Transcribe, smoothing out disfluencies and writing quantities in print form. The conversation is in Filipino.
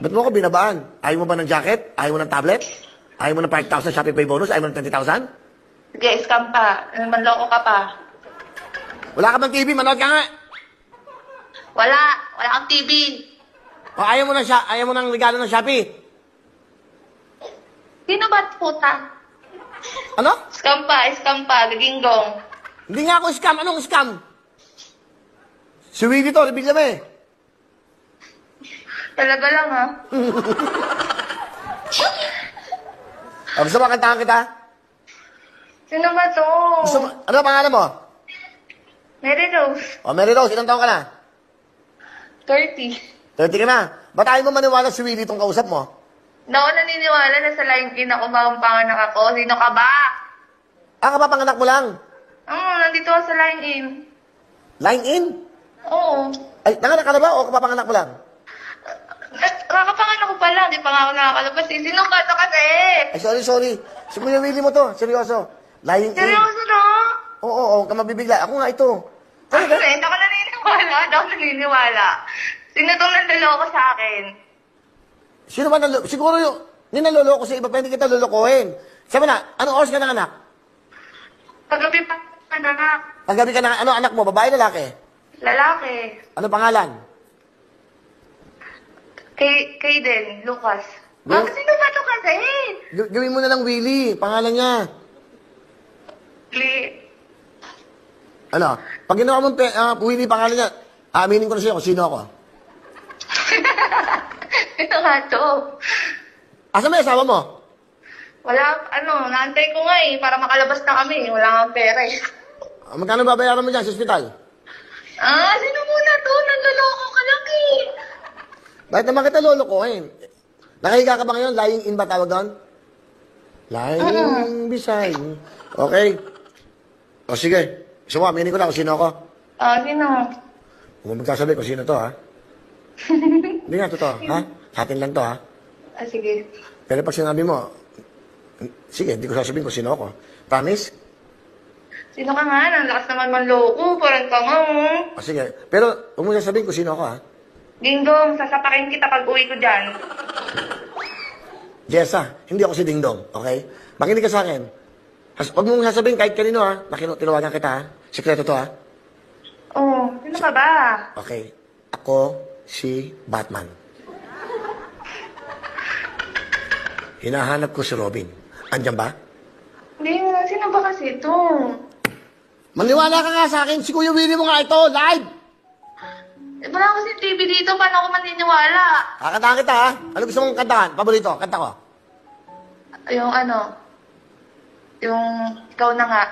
Ba't mo ako binabaan? Ayaw mo ba ng jacket? Ayaw mo ng tablet? Ayaw mo ng 5,000 Shopee Pay bonus? Ayaw mo ng 20,000? Sige, scam pa. Manloko ka pa. Wala ka bang TV? Manood ka nga. Wala. Wala kang TV. O ayaw mo ng regalo ng Shopee? Sino ba puta? Ano? Scam pa. Gaginggong. Hindi nga ako scam. Anong scam? Si Willie to, nabigla mo eh. Talaga lang, ha? O, gusto mo kantahan kita? Sino ba to? Gusto mo, ano ang pangalan mo? Mary Rose. O, Mary Rose, ilang taon ka na? 30. 30 ka na. Ba't ayaw mo maniwala si Willie itong kausap mo? Hindi ako naniniwala na sa line in ako panganak ako. Sino ka ba? Kapapanganak mo lang. Nandito ako sa line in. Line in? Oo. Ay, nanganak ka na ba o kapapanganak mo lang? Kakapanganak ko pala. Di pa nga ako nakakalabas. Sino ka to kasi? Ay, sorry. Si Kuya Willie mo to. Seryoso. Line in. Seryoso no? Oo, ka mabibigla. Ako nga ito. Talaga? Hindi ako naniniwala. Hindi ako naniniwala. Sino itong nandaloko sa akin? Sino ba siguro yung ninaloloko sa iba, pa hindi kita lolokohin. Sabi na, anong oras ka ng anak? Paggabi pa anak. Paggabi ka ng, ano anak mo, babae, lalaki? Lalaki. Ano pangalan? Kayden, Lucas. Well, Bakit sino ba ito kasi? Gawin mo na lang Willie, pangalan niya. Ano? Pag ginawa mo Willie, pangalan niya, aaminin ko na siya kung sino ako. Ito nga to. Asa may asawa mo? Wala, naantay ko nga eh, para makalabas na kami. Wala nga pera eh. Magkano babayaran mo dyan sa ospital? Sino muna to? Nandaloko ka lang eh. Bakit naman kita lolokohin? Nakahiga ka ba ngayon? Lying in ba tawag doon? Lying beside me. Okay. O sige. Gusto mo, aminin ko lang kung sino ako. Sino? Huwag mo magsasabi kung sino to, ha? Hindi nga, totoo, ha? Sa atin lang to, ha? Sige. Pero pag sinabi mo, sige, hindi ko sasabihin kung sino ako. Promise? Sino ka nga? Ang lakas naman manloko. Parang tanga mo. O sige, pero huwag mo sasabihin kung sino ako, ha? Dingdong, sasapakin kita pag uwi ko dyan. Jessa, hindi ako si Dingdong, okay? Makinig ka sa akin. Huwag mong sasabihin kahit kanino, ha? Tinawagan kita, ha? Sikreto to, ha? Sino ka ba? Okay. Ako si Batman. Hinahanap ko si Robin. Andyan ba? Hindi nga, sino ba kasi ito? Maniwala ka nga sa akin, si Kuya Willie mo nga ito, live! Wala kasi TV dito, paano ako maniniwala? Kakantahan kita, ha? Ano gusto mong kantahan? Paborito, kanta ko. Yung ikaw na nga.